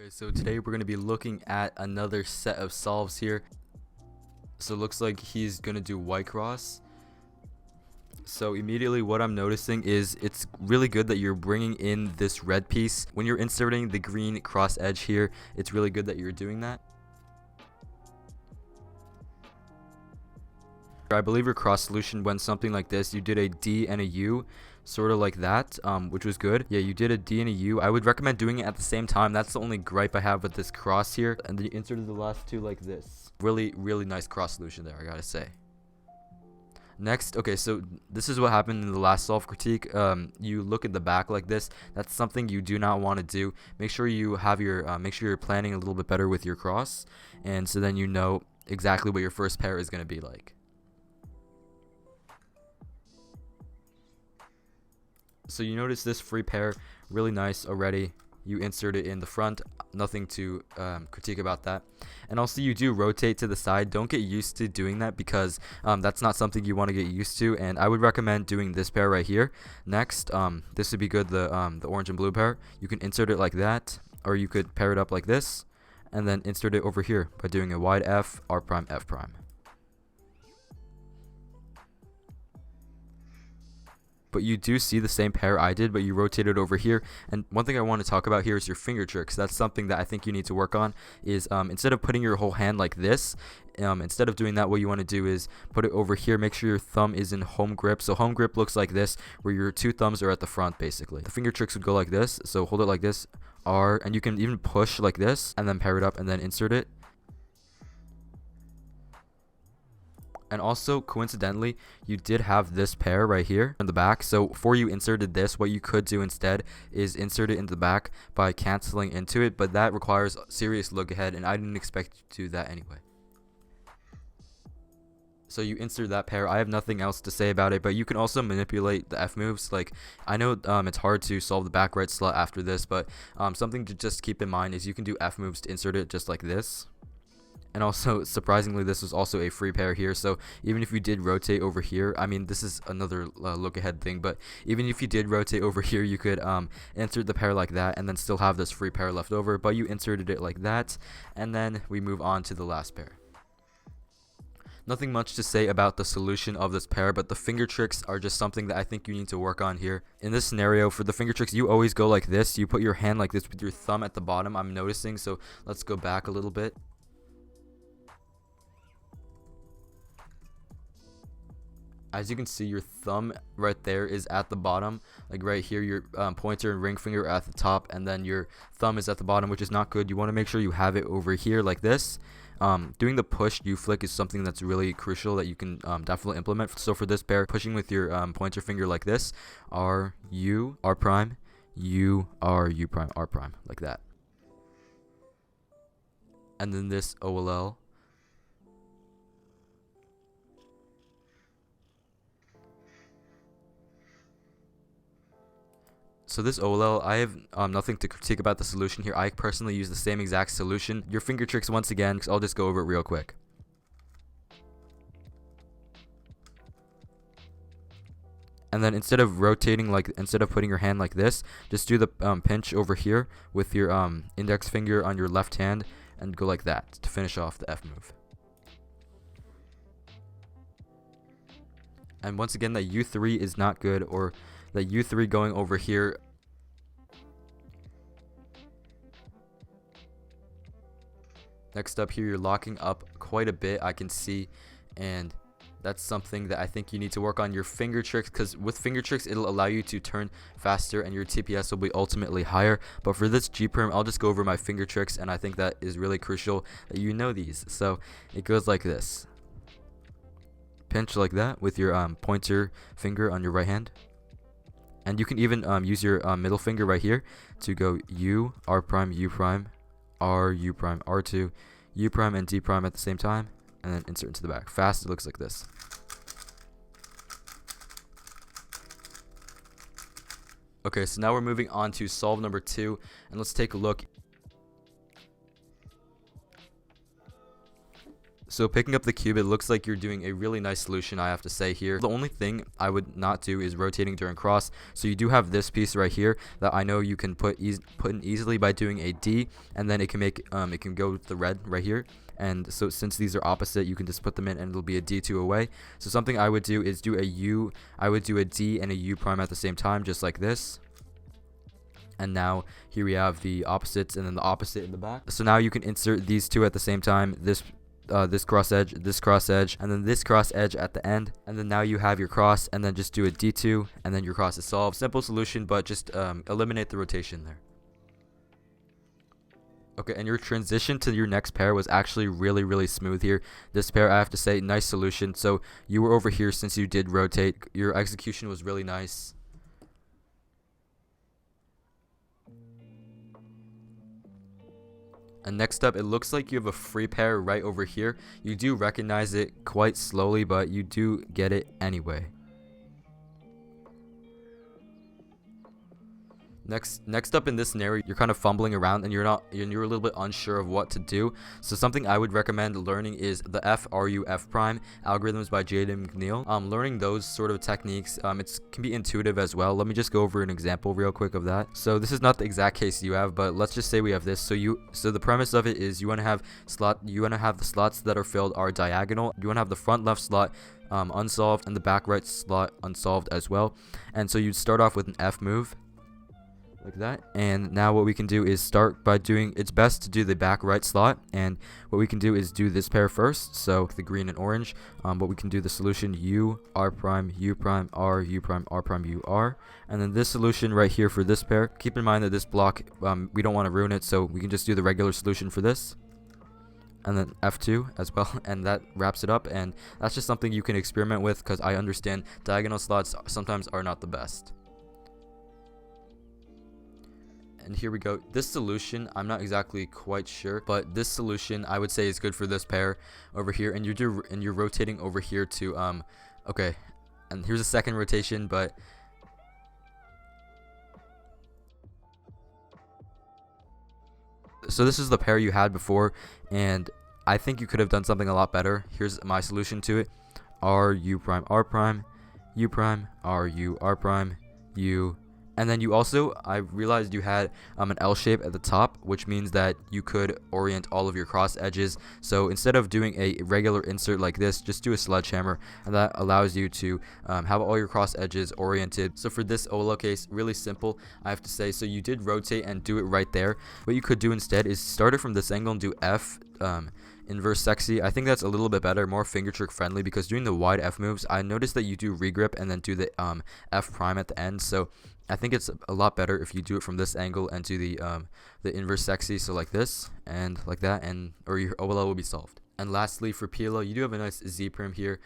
Okay, so today we're going to be looking at another set of solves here. So it looks like he's going to do white cross. So immediately what I'm noticing is it's really good that you're bringing in this red piece. When you're inserting the green cross edge here, it's really good that you're doing that. I believe your cross solution went something like this. You did a D and a U, sort of like that, which was good. Yeah, you did a D and a U. I would recommend doing it at the same time. That's the only gripe I have with this cross here. And then you inserted the last two like this. Really, really nice cross solution there, I gotta say. Next, okay, so this is what happened in the last solve critique. You look at the back like this. That's something you do not want to do. Make sure you have your, make sure you're planning a little bit better with your cross, and so then you know exactly what your first pair is gonna be like. So you notice this free pair, really nice already. You insert it in the front, nothing to critique about that. And also you do rotate to the side. Don't get used to doing that because that's not something you want to get used to. And I would recommend doing this pair right here. Next, this would be good, the orange and blue pair. You can insert it like that, or you could pair it up like this, and then insert it over here by doing a wide F, R prime, F prime. But you do see the same pair I did, but you rotate it over here. And one thing I want to talk about here is your finger tricks. That's something that I think you need to work on. Is instead of putting your whole hand like this, instead of doing that, what you want to do is put it over here. Make sure your thumb is in home grip. So home grip looks like this, where your two thumbs are at the front basically. The finger tricks would go like this. So hold it like this, R, and you can even push like this and then pair it up and then insert it. And also, coincidentally, you did have this pair right here in the back. So before you inserted this, what you could do instead is insert it into the back by canceling into it. But that requires serious look ahead, and I didn't expect you to do that anyway. So you insert that pair. I have nothing else to say about it, but you can also manipulate the F moves. Like, I know it's hard to solve the back right slot after this, but something to just keep in mind is you can do F moves to insert it just like this. And also, surprisingly, this was also a free pair here. So even if you did rotate over here, I mean, this is another look ahead thing, but even if you did rotate over here, you could insert the pair like that and then still have this free pair left over. But you inserted it like that, and then we move on to the last pair. Nothing much to say about the solution of this pair, but the finger tricks are just something that I think you need to work on here. In this scenario, for the finger tricks, you always go like this. You put your hand like this with your thumb at the bottom, I'm noticing. So let's go back a little bit. As you can see, your thumb right there is at the bottom, like right here. Your pointer and ring finger are at the top, and then your thumb is at the bottom, which is not good. You want to make sure you have it over here like this. Doing the push U flick is something that's really crucial that you can definitely implement. So for this pair, pushing with your pointer finger like this, R, U, R prime, U, R, U prime, R prime, like that. And then this OLL. So this OLL, I have nothing to critique about the solution here. I personally use the same exact solution. Your finger tricks, once again, I'll just go over it real quick. And then instead of rotating, instead of putting your hand like this, just do the pinch over here with your index finger on your left hand and go like that to finish off the F move. And once again, that U3 is not good, or that U3 going over here. Next up here, you're locking up quite a bit, I can see, and that's something that I think you need to work on. Your finger tricks, because with finger tricks, it'll allow you to turn faster and your TPS will be ultimately higher. But for this G perm, I'll just go over my finger tricks, and I think that is really crucial that you know these. So it goes like this. Pinch like that with your pointer finger on your right hand. And you can even use your middle finger right here to go U, R prime, U prime, R, U prime, R2, U prime, and D prime at the same time, and then insert into the back. Fast, it looks like this. Okay, so now we're moving on to solve number 2, and let's take a look. So picking up the cube, it looks like you're doing a really nice solution, I have to say here. The only thing I would not do is rotating during cross. So you do have this piece right here that I know you can put in easily by doing a D, and then it can make it can go with the red right here. And so since these are opposite, you can just put them in and it'll be a D2 away. So something I would do is do a U. I would do a D and a U prime at the same time, just like this. And now here we have the opposites and then the opposite in the back. So now you can insert these two at the same time. This cross edge, and then this cross edge at the end, and then now you have your cross, and then just do a D2, and then your cross is solved. Simple solution, but just eliminate the rotation there. Okay, and your transition to your next pair was actually really smooth here. This pair, I have to say, nice solution. So you were over here since you did rotate. Your execution was really nice. And next up, it looks like you have a free pair right over here. You do recognize it quite slowly, but you do get it anyway. Next up in this scenario, you're kind of fumbling around and you're a little bit unsure of what to do. So something I would recommend learning is the F prime algorithms by Jaden McNeil. Learning those sort of techniques, it can be intuitive as well. Let me just go over an example real quick of that. So this is not the exact case you have, but let's just say we have this. So the premise of it is you want to have the slots that are filled are diagonal. You want to have the front left slot unsolved and the back right slot unsolved as well. And so you'd start off with an F move, like that. And now what we can do is start by doing, it's best to do the back right slot, and what we can do is do this pair first, so the green and orange. But we can do the solution U, R prime, U prime, R, U prime, R prime, U, R, and then this solution right here for this pair. Keep in mind that this block, we don't want to ruin it, so we can just do the regular solution for this, and then F2 as well, and that wraps it up. And that's just something you can experiment with, because I understand diagonal slots sometimes are not the best. And here we go. This solution, I'm not exactly quite sure, but this solution I would say is good for this pair over here. And you're rotating over here to okay. And here's a second rotation, but so this is the pair you had before, and I think you could have done something a lot better. Here's my solution to it: R, U prime, R prime, U prime, R, U, R prime, U. And then you also, I realized you had an L shape at the top, which means that you could orient all of your cross edges. So instead of doing a regular insert like this, just do a sledgehammer, and that allows you to have all your cross edges oriented. So for this Ola case, really simple, I have to say. So you did rotate and do it right there. What you could do instead is start it from this angle and do F inverse sexy. I think that's a little bit better, more finger trick friendly, because doing the wide F moves, I noticed that you do regrip and then do the F prime at the end. So I think it's a lot better if you do it from this angle and do the inverse sexy, so like this and like that, and or your OLL will be solved. And lastly, for PLO, you do have a nice Z prim here.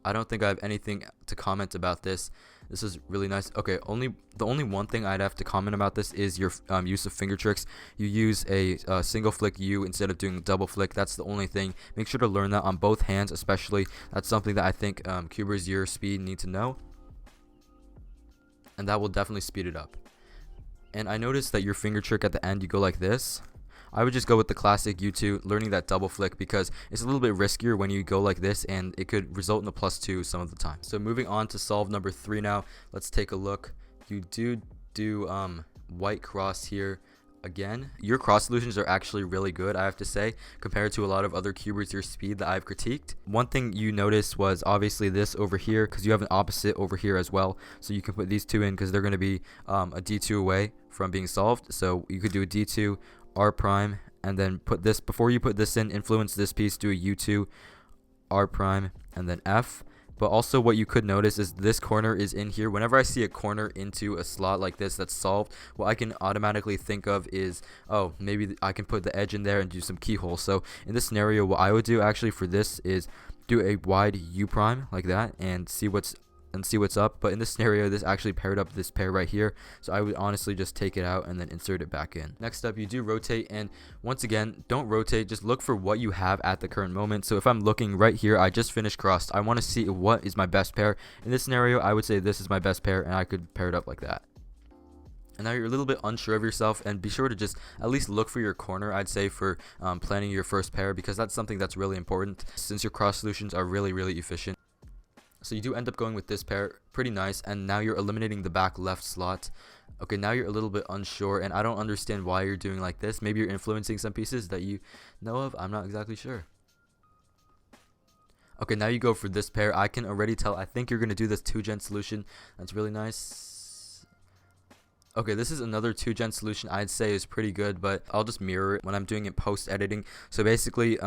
I don't think I have anything to comment about this. This is really nice. Okay, the only one thing I'd have to comment about this is your use of finger tricks. You use a single flick U instead of doing double flick. That's the only thing. Make sure to learn that on both hands, especially. That's something that I think cubers your speed need to know, and that will definitely speed it up. And I noticed that your finger trick at the end, you go like this. I would just go with the classic U2, learning that double flick, because it's a little bit riskier when you go like this, and it could result in a +2 some of the time. So moving on to solve number 3 now. Let's take a look. You do white cross here. Again, your cross solutions are actually really good, I have to say, compared to a lot of other cubers your speed that I've critiqued. One thing you noticed was obviously this over here, because you have an opposite over here as well. So you can put these two in because they're going to be a D2 away from being solved. So you could do a D2, R prime, and then put this, before you put this in, influence this piece, do a U2, R prime, and then F. But also what you could notice is this corner is in here. Whenever I see a corner into a slot like this that's solved, what I can automatically think of is, oh, maybe I can put the edge in there and do some keyhole. So in this scenario, what I would do actually for this is do a wide U prime like that and see what's up. But in this scenario, this actually paired up this pair right here, so I would honestly just take it out and then insert it back in. Next up, you do rotate, and once again, don't rotate, just look for what you have at the current moment. So if I'm looking right here, I just finished crossed, I want to see what is my best pair. In this scenario, I would say this is my best pair, and I could pair it up like that. And now you're a little bit unsure of yourself, and be sure to just at least look for your corner, I'd say, for planning your first pair, because that's something that's really important since your cross solutions are really, really efficient. So you do end up going with this pair, pretty nice, and now you're eliminating the back left slot. Okay, now you're a little bit unsure, and I don't understand why you're doing like this. Maybe you're influencing some pieces that you know of. I'm not exactly sure. Okay, now you go for this pair. I can already tell. I think you're going to do this 2-gen solution. That's really nice. Okay, this is another 2-gen solution I'd say is pretty good, but I'll just mirror it when I'm doing it post-editing. So basically,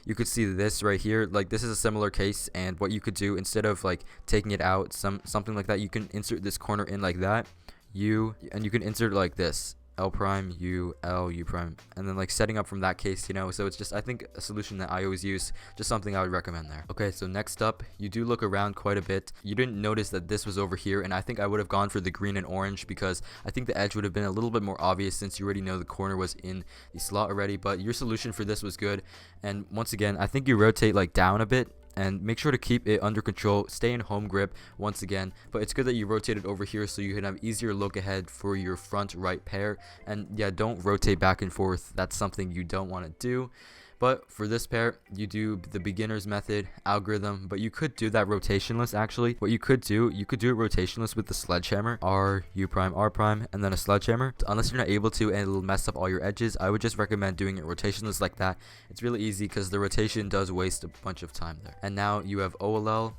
you could see this right here. Like, this is a similar case, and what you could do, instead of like taking it out, something like that, you can insert this corner in like that, and you can insert it like this. L prime, U, L, U prime, and then like setting up from that case, you know. So it's just, I think, a solution that I always use, just something I would recommend there. Okay, so next up, you do look around quite a bit. You didn't notice that this was over here, and I think I would have gone for the green and orange because I think the edge would have been a little bit more obvious since you already know the corner was in the slot already. But your solution for this was good, and once again, I think you rotate like down a bit and make sure to keep it under control. Stay in home grip once again, but it's good that you rotate it over here so you can have easier look ahead for your front right pair. And yeah, don't rotate back and forth. That's something you don't want to do. But for this pair, you do the beginner's method algorithm, but you could do that rotationless. Actually, what you could do it rotationless with the sledgehammer, R, U prime, R prime, and then a sledgehammer. Unless you're not able to and it'll mess up all your edges, I would just recommend doing it rotationless like that. It's really easy because the rotation does waste a bunch of time there. And now you have OLL,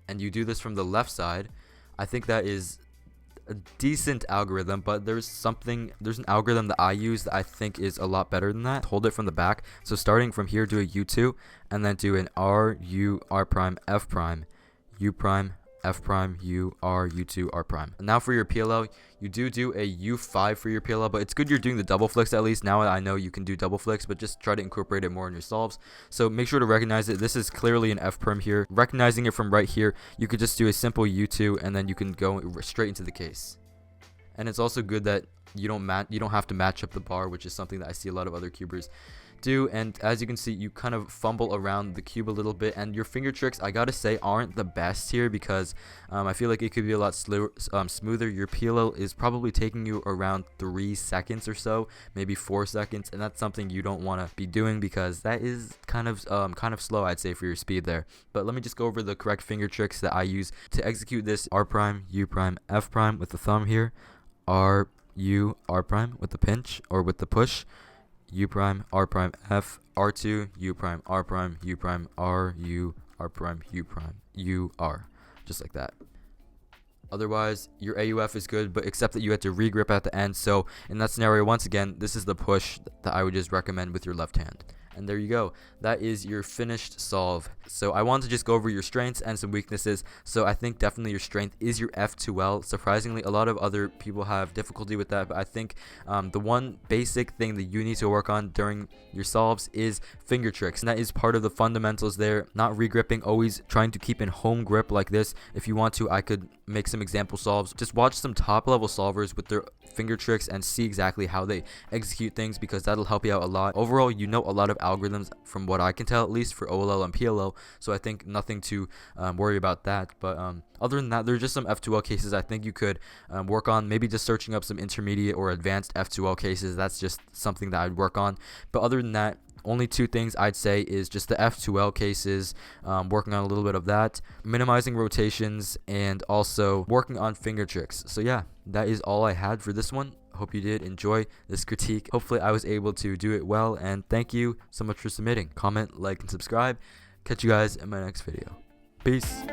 and you do this from the left side. I think that is a decent algorithm, but there's an algorithm that I use that I think is a lot better than that. Hold it from the back. So starting from here, do a U2, and then do an R, U, R prime, F prime, U prime, F prime, U, R, U2, R prime. And now for your PLL, you do a U5 for your PLL, but it's good you're doing the double flicks at least. Now I know you can do double flicks, but just try to incorporate it more in your solves. So make sure to recognize it. This is clearly an F prime here. Recognizing it from right here, you could just do a simple U2, and then you can go straight into the case. And it's also good that you don't have to match up the bar, which is something that I see a lot of other cubers do. And as you can see, you kind of fumble around the cube a little bit, and your finger tricks, I gotta say, aren't the best here because I feel like it could be a lot smoother. Your PLL is probably taking you around 3 seconds or so, maybe 4 seconds, and that's something you don't want to be doing because that is kind of slow, I'd say, for your speed there. But let me just go over the correct finger tricks that I use to execute this. R prime, U prime, F prime with the thumb here, R, U, R prime with the pinch or with the push, U prime, R prime, F, R2, U prime, R prime, U prime, R, U, R prime, U prime, U, R, just like that. Otherwise, your AUF is good, but except that you have to regrip at the end. So in that scenario, once again, this is the push that I would just recommend with your left hand. And there you go. That is your finished solve. So I wanted to just go over your strengths and some weaknesses. So I think definitely your strength is your F2L. Surprisingly, a lot of other people have difficulty with that, but I think the one basic thing that you need to work on during your solves is finger tricks. And that is part of the fundamentals there. Not regripping, always trying to keep in home grip like this. If you want to, I could make some example solves. Just watch some top level solvers with their finger tricks and see exactly how they execute things, because that'll help you out a lot. Overall, you know a lot of algorithms from what I can tell, at least for OLL and PLL, so I think nothing to worry about that. But other than that, there's just some F2L cases I think you could work on, maybe just searching up some intermediate or advanced F2L cases. That's just something that I'd work on. But other than that, only two things I'd say is just the F2L cases, working on a little bit of that, minimizing rotations, and also working on finger tricks. So yeah, that is all I had for this one. Hope you did enjoy this critique. Hopefully I was able to do it well, and thank you so much for submitting. Comment, like, and subscribe. Catch you guys in my next video. Peace.